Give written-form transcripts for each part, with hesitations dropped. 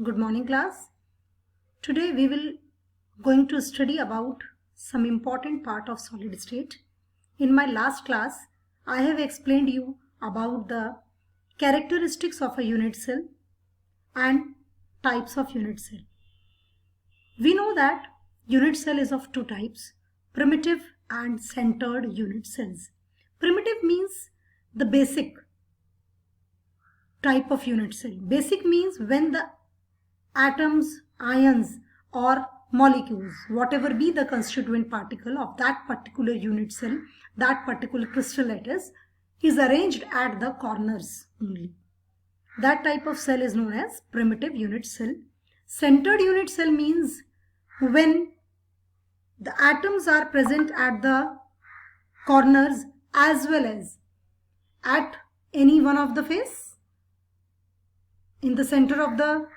Good morning, class. Today we will going to study about some important part of solid state. In my last class, I have explained you about the characteristics of a unit cell and types of unit cell. We know that unit cell is of two types, primitive and centered unit cells. Primitive means the basic type of unit cell. Basic means when the atoms, ions or molecules, whatever be the constituent particle of that particular unit cell, that particular crystal lattice is arranged at the corners only. That type of cell is known as primitive unit cell. Centered unit cell means when the atoms are present at the corners as well as at any one of the face in the center of the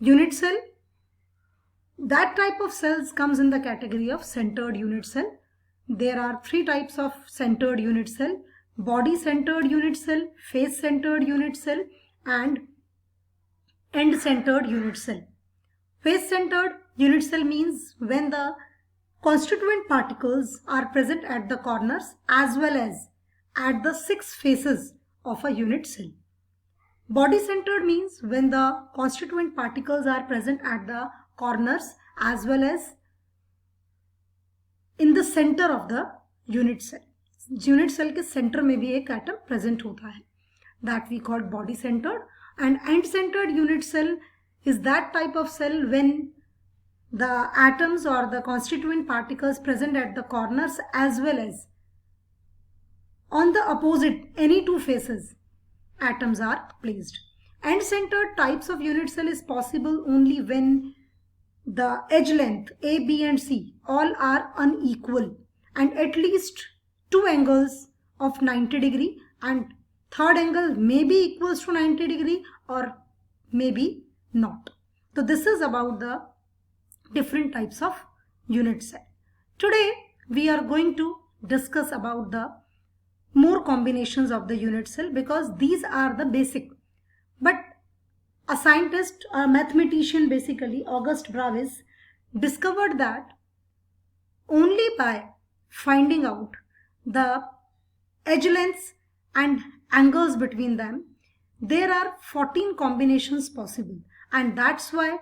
unit cell. That type of cells comes in the category of centered unit cell. There are three types of centered unit cell: body centered unit cell, face centered unit cell and end centered unit cell. Face centered unit cell means when the constituent particles are present at the corners as well as at the six faces of a unit cell. Body centered means when the constituent particles are present at the corners as well as in the center of the unit cell. Unit cell के center में भी एक atom present होता है. That we call body centered. And end centered unit cell is that type of cell when the atoms or the constituent particles present at the corners as well as on the opposite any two faces atoms are placed. End-centered types of unit cell is possible only when the edge length A, B and C all are unequal and at least two angles of 90 degree and third angle may be equals to 90 degree or maybe not. So this is about the different types of unit cell. Today we are going to discuss about the more combinations of the unit cell because these are the basic. But a scientist, a mathematician basically, Auguste Bravis, discovered that only by finding out the edge lengths and angles between them, there are 14 combinations possible, and that's why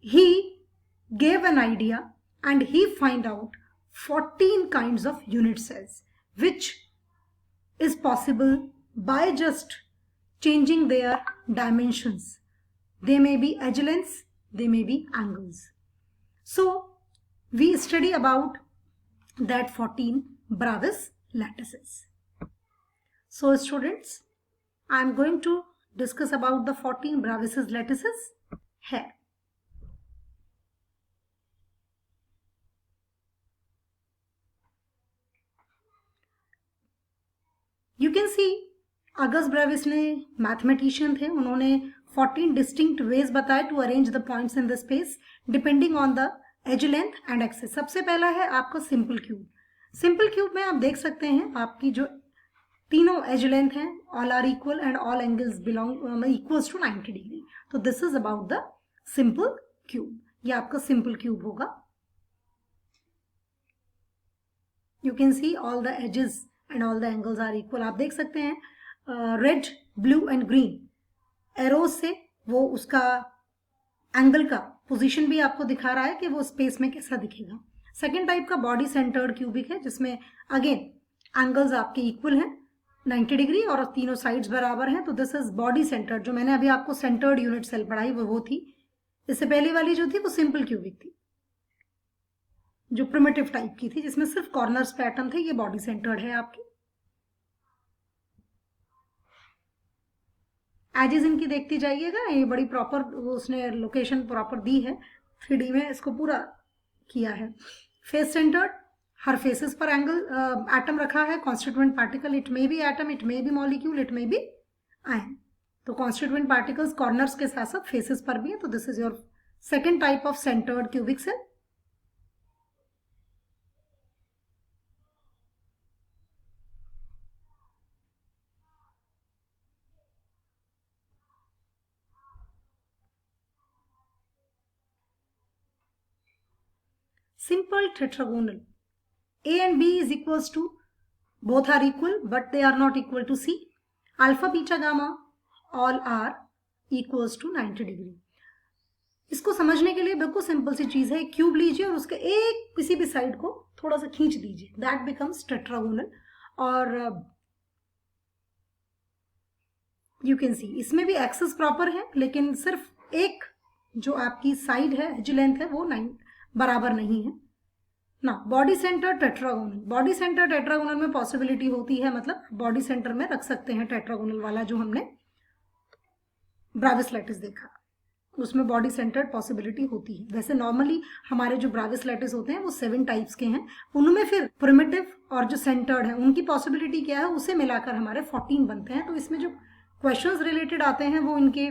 he gave an idea and he find out 14 kinds of unit cells, which is possible by just changing their dimensions. They may be edge lengths, they may be angles. So we study about that 14 Bravis lattices. So students, I am going to discuss about the 14 Bravis lattices here. You can see Auguste Bravis ने mathematician थे, उन्होंने 14 distinct ways बताए to arrange the points in the space depending on the edge length and axes. सबसे पहला है आपका simple cube. Simple cube में आप देख सकते हैं आपकी जो तीनों एज लेंथ हैं all are equal and all angles belong equals to 90 degree. तो this is about the simple cube. ये आपका सिंपल क्यूब होगा. You can see all the edges and all the angles are equal. आप देख सकते हैं red, blue and green arrows से वो उसका एंगल का पोजीशन भी आपको दिखा रहा है कि वो स्पेस में कैसा दिखेगा. सेकेंड टाइप का बॉडी सेंटर्ड क्यूबिक है जिसमें अगेन एंगल्स आपके इक्वल हैं 90 डिग्री और तीनों साइड्स बराबर हैं. तो दिस इज बॉडी सेंटर्ड. जो मैंने अभी आपको सेंटर्ड यूनिट सेल पढ़ाई वो थी. इससे पहले वाली जो थी वो सिंपल क्यूबिक थी जो प्रिमिटिव टाइप की थी जिसमें सिर्फ कॉर्नर्स पे एटम थे. ये बॉडी सेंटर्ड है आपकी. एजेस इनकी देखती जाइएगा. ये बड़ी प्रॉपर उसने लोकेशन प्रॉपर दी है 3D में, इसको पूरा किया है. फेस सेंटर्ड, हर फेसेस पर एंगल एटम रखा है. Constituent particle, it may be atom, it may be molecule, it may be ion. तो कॉन्स्टिट्यूएंट पार्टिकल्स कॉर्नर्स के साथ साथ फेसेस पर भी है. तो this is your second type of centred cubic cell. simple tetragonal. A and B is equals to, both are equal but they are not equal to C. Alpha, beta, gamma all are equals to 90 degree. इसको समझने के लिए बिल्कुल simple सी चीज है, cube लीजिए और उसके एक किसी भी साइड को थोड़ा सा खींच दीजिए, दैट बिकम्स टेट्रागोनल. और यू कैन सी इसमें भी एक्सेस प्रॉपर है, लेकिन सिर्फ एक जो आपकी साइड है, एज लेंथ है, वो 9 बराबर नहीं है ना. Body centre tetragonal, body centre tetragonal में पॉसिबिलिटी होती है, मतलब बॉडी सेंटर में रख सकते हैं टेट्रागोनल वाला जो हमने ब्राविस लैटिस देखा, उसमें बॉडी सेंटर्ड पॉसिबिलिटी होती है. वैसे नॉर्मली हमारे जो ब्राविस लैटिस होते हैं वो 7 टाइप्स के हैं, उनमें फिर प्रिमिटिव और जो सेंटर्ड है उनकी पॉसिबिलिटी क्या है, उसे मिलाकर हमारे 14 बनते हैं. तो इसमें जो क्वेश्चंस रिलेटेड आते हैं वो इनके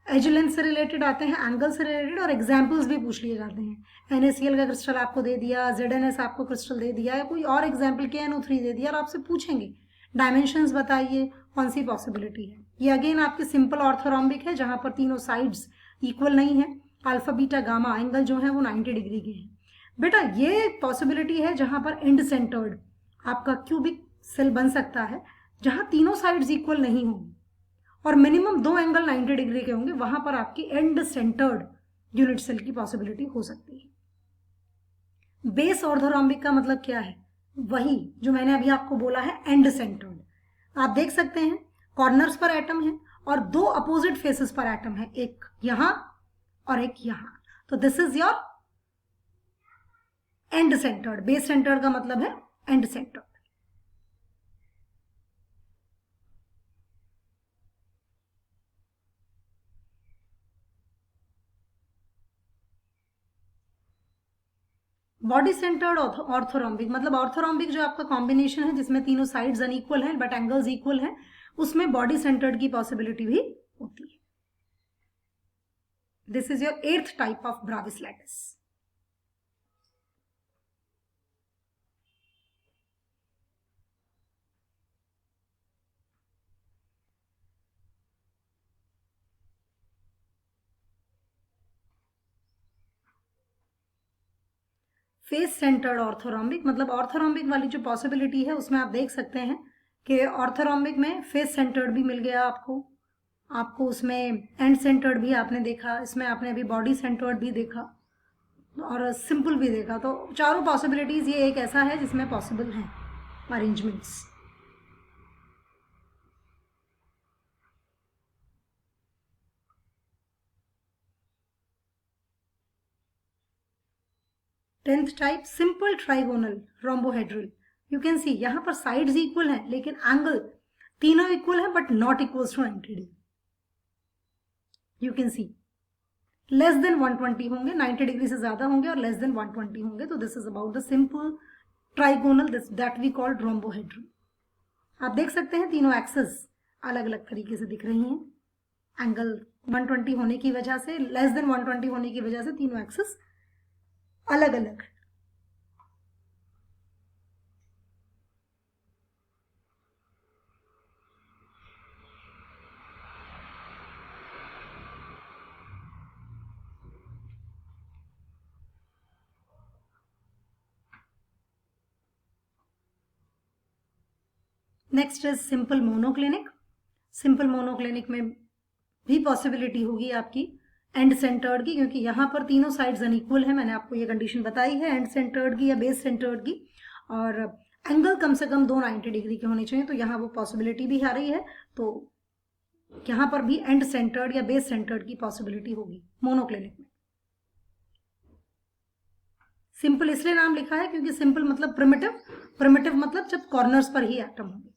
एज लेंथ से रिलेटेड आते हैं, एंगल से रिलेटेड, और एग्जाम्पल्स भी पूछ लिए जाते हैं. NaCl का क्रिस्टल आपको दे दिया, ZnS आपको क्रिस्टल दे दिया, या कोई और एग्जाम्पल KNO3 दे दिया, और आपसे पूछेंगे डायमेंशंस बताइए, कौन सी पॉसिबिलिटी है. ये अगेन आपके सिंपल ऑर्थोरॉम्बिक है, जहां पर तीनों साइड्स इक्वल नहीं है. अल्फा, बीटा, गामा एंगल जो है वो 90 डिग्री के हैं. बेटा ये पॉसिबिलिटी है जहां पर एंड सेंटर्ड आपका क्यूबिक सेल बन सकता है, जहां तीनों साइड्स इक्वल नहीं होंगी और मिनिमम 2 एंगल 90 डिग्री के होंगे, वहां पर आपकी एंड सेंटर्ड यूनिट सेल की पॉसिबिलिटी हो सकती है. बेस ऑर्थोरॉम्बिक का मतलब क्या है, वही जो मैंने अभी आपको बोला है, एंड सेंटर्ड. आप देख सकते हैं कॉर्नर्स पर एटम है और 2 अपोजिट फेसेस पर एटम है, एक यहां और एक यहां. तो this is your end centred. Base centred का मतलब है end centred. Body centred orthorhombic मतलब ऑर्थोरॉम्बिक जो आपका कॉम्बिनेशन है जिसमें तीनों साइड्स अनइक्वल हैं बट एंगल्स इक्वल हैं, उसमें बॉडी सेंटर्ड की पॉसिबिलिटी भी होती है. This is your 8th type of Bravais lattice. Face centred orthorhombic मतलब ऑर्थोरॉम्बिक वाली जो पॉसिबिलिटी है उसमें आप देख सकते हैं कि ऑर्थोरॉम्बिक में फेस सेंटर्ड भी मिल गया आपको उसमें एंड सेंटर्ड भी आपने देखा, इसमें आपने अभी बॉडी सेंटर्ड भी देखा और सिंपल भी देखा. तो चारों पॉसिबिलिटीज ये एक ऐसा है जिसमें पॉसिबल हैं arrangements. Tenth type simple trigonal rhombohedral. You can सी यहां पर साइड्स इक्वल हैं लेकिन एंगल तीनों इक्वल है but not equals to 90 degree. You can see less than 120 होंगे, 90 डिग्री से ज्यादा होंगे और लेस देन 120 होंगे. तो this is about the simple trigonal that we called rhombohedral. आप देख सकते हैं तीनों एक्सेस अलग अलग तरीके से दिख रही हैं. एंगल 120 होने की वजह से, लेस देन 120 होने की वजह से तीनों एक्सेस अलग अलग. Next is simple monoclinic. Simple monoclinic में भी पॉसिबिलिटी होगी आपकी एंड सेंटर्ड की, क्योंकि यहाँ पर तीनों साइड्स अनइक्वल है. मैंने आपको ये कंडीशन बताई है एंड सेंटर्ड की या बेस सेंटर्ड की, और एंगल कम से कम 290 डिग्री के होने चाहिए. तो यहाँ वो पॉसिबिलिटी भी आ रही है. तो यहाँ पर भी एंड सेंटर्ड या बेस सेंटर्ड की पॉसिबिलिटी होगी मोनोक्लिनिक में. सिंपल इसलिए नाम लिखा है क्योंकि सिंपल मतलब प्रिमिटिव, प्रिमिटिव मतलब जब कॉर्नर्स पर ही एटम होंगे.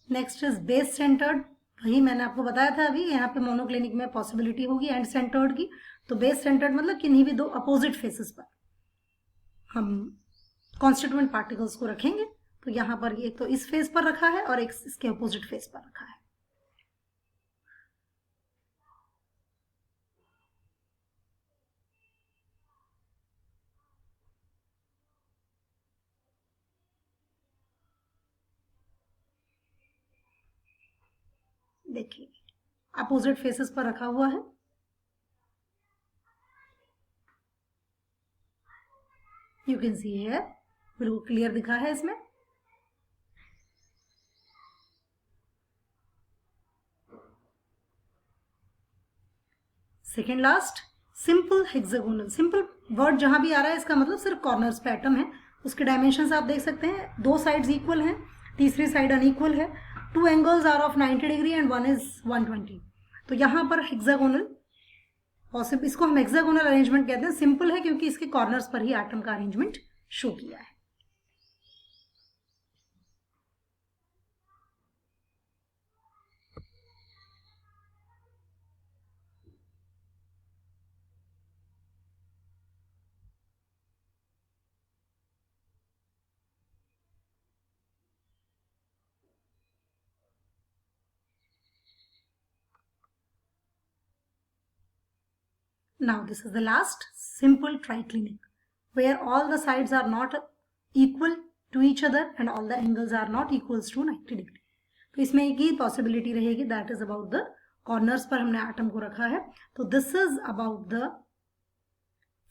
Next is base centred. वही मैंने आपको बताया था अभी, यहाँ पे मोनोक्लिनिक में पॉसिबिलिटी होगी एंड सेंटर्ड की. तो बेस सेंटर्ड मतलब किन्हीं भी 2 अपोजिट फेसेस पर हम कॉन्स्टिट्यूएंट पार्टिकल्स को रखेंगे. तो यहाँ पर एक तो इस फेस पर रखा है और एक इसके अपोजिट फेस पर रखा है. देखिए अपोजिट फेसेस पर रखा हुआ है। यू कैन सी हियर, बिल्कुल क्लियर दिखा है इसमें। Second last, simple hexagonal. Simple word जहां भी आ रहा है इसका मतलब सिर्फ कॉर्नर्स पे एटम है। उसके डायमेंशंस आप देख सकते हैं, 2 साइड्स इक्वल हैं, तीसरी साइड अनइक्वल है, 2 angles are of 90 degree and 1 is 120। तो यहां पर हेक्सागोनल पॉसिबल, इसको हम हेक्सागोनल अरेंजमेंट कहते हैं। सिंपल है क्योंकि इसके कॉर्नर्स पर ही एटम का अरेंजमेंट शो किया है। Now this is the last simple triclinic, where all the sides are not equal to each other and all the angles are not equals to 90 degree. तो इसमें एक ही पॉसिबिलिटी रहेगी, that is about the corners पर हमने atom को रखा है। तो this is about the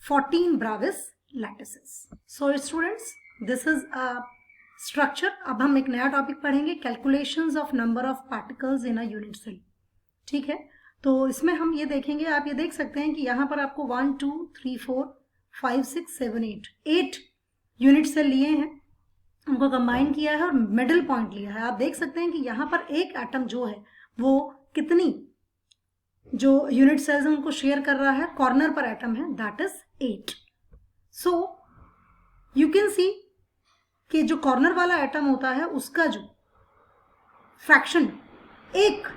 14 Bravais lattices. So students, this is a structure. अब हम एक नया टॉपिक पढ़ेंगे, calculations of number of particles in a unit cell. ठीक है, तो इसमें हम ये देखेंगे, आप ये देख सकते हैं कि यहाँ पर आपको 1 2 3 4 5 6 7 8 यूनिट सेल लिए हैं, उनको कंबाइन किया है और मिडिल पॉइंट लिया है। आप देख सकते हैं कि यहाँ पर एक एटम जो है वो कितनी जो यूनिट सेल्स हैं उनको शेयर कर रहा है, कॉर्नर पर एटम है, that is 8। So you can सी कि जो कॉर्नर वाला एटम होता है उसका जो फ्रैक्शन एक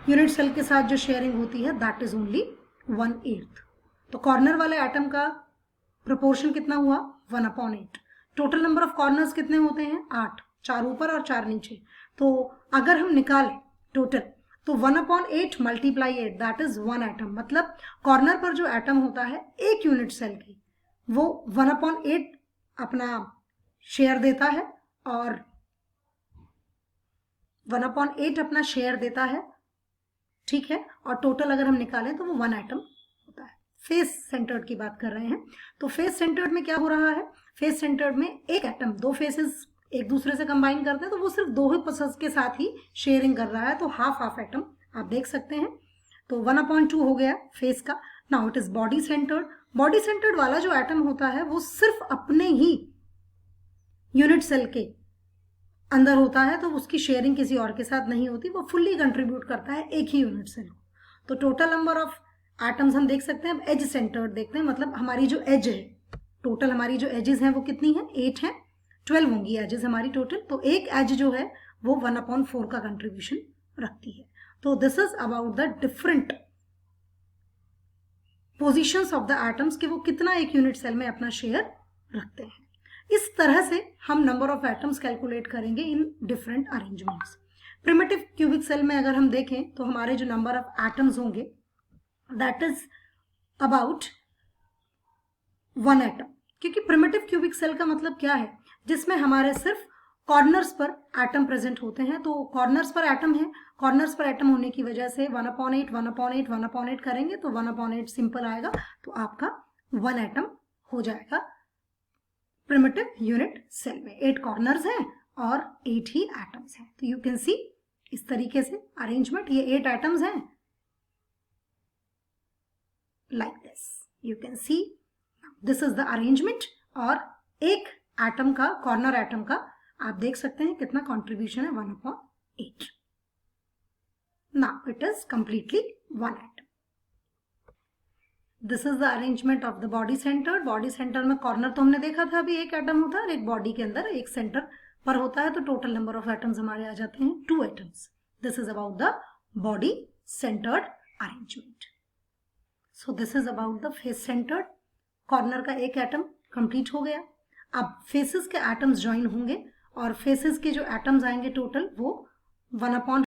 यूनिट सेल के साथ जो शेयरिंग होती है दैट इज ओनली 1/8। तो कॉर्नर वाले एटम का प्रोपोर्शन कितना हुआ, 1/8। टोटल नंबर ऑफ कॉर्नर्स कितने होते हैं, 8, 4 ऊपर और 4 नीचे। तो अगर हम निकालें टोटल तो 1/8 मल्टीप्लाई 8 दैट इज 1 एटम। मतलब कॉर्नर पर जो एटम होता है एक यूनिट सेल की, वो 1/8 अपना शेयर देता है और 1/8 अपना शेयर देता है। ठीक है, और टोटल अगर हम निकालें तो वो 1 एटम होता है। फेस सेंटर्ड की बात कर रहे हैं, तो फेस सेंटर्ड में क्या हो रहा है, फेस सेंटर्ड में एक एटम 2 फेसेस एक दूसरे से कंबाइन करते हैं तो वो सिर्फ 2 ही पसस के साथ ही शेयरिंग कर रहा है, तो हाफ एटम आप देख सकते हैं। तो 1/2 हो गया फेस का। Now it is body centred. Body centred वाला जो एटम होता है वो सिर्फ अपने ही यूनिट सेल के अंदर होता है, तो उसकी शेयरिंग किसी और के साथ नहीं होती, वो फुल्ली कंट्रीब्यूट करता है एक ही यूनिट सेल को। तो टोटल नंबर ऑफ एटम्स हम देख सकते हैं। अब एज सेंटर्ड देखते हैं, मतलब हमारी जो एज है, टोटल हमारी जो एजेस हैं वो कितनी है, 8 है, 12 होंगी एजेस हमारी टोटल। तो एक एज जो है वो 1/4 का कंट्रीब्यूशन रखती है। तो this is about the different positions of the atoms कि वो कितना एक यूनिट सेल में अपना शेयर रखते हैं। इस तरह से हम नंबर ऑफ एटम्स कैलकुलेट करेंगे in different arrangements. Primitive cubic cell में अगर हम देखें तो हमारे जो नंबर ऑफ एटम्स होंगे दैट इज अबाउट 1 एटम, क्योंकि प्रिमिटिव क्यूबिक सेल का मतलब क्या है, जिसमें हमारे सिर्फ कॉर्नर्स पर एटम प्रेजेंट होते हैं। तो कॉर्नर्स पर एटम है, कॉर्नर्स पर एटम होने की वजह से 1/8 1/8 1/8 करेंगे तो 1/8 सिंपल आएगा, तो आपका 1 एटम हो जाएगा प्रिमिटिव यूनिट सेल में। 8 कॉर्नर्स हैं और 8 ही एटम्स हैं। तो यू कैन सी इस तरीके से अरेंजमेंट, ये 8 एटम्स हैं like this, you can see this is the arrangement. और एक एटम का, कॉर्नर एटम का आप देख सकते हैं कितना कॉन्ट्रीब्यूशन है, 1/8। Now it is completely 1 atom. This is the arrangement of the body centre. Body centre में कॉर्नर तो हमने देखा था अभी एक एटम होता है और एक बॉडी के अंदर एक सेंटर पर होता है, तो टोटल नंबर ऑफ एटम्स हमारे आ जाते हैं 2 atoms. This is about the body centred arrangement. So this is about the face centred. Corner का एक एटम कंप्लीट हो गया। अब फेसेस के एटम्स ज्वाइन होंगे और फेसेस के जो एटम्स आएंगे टोटल वो 1/4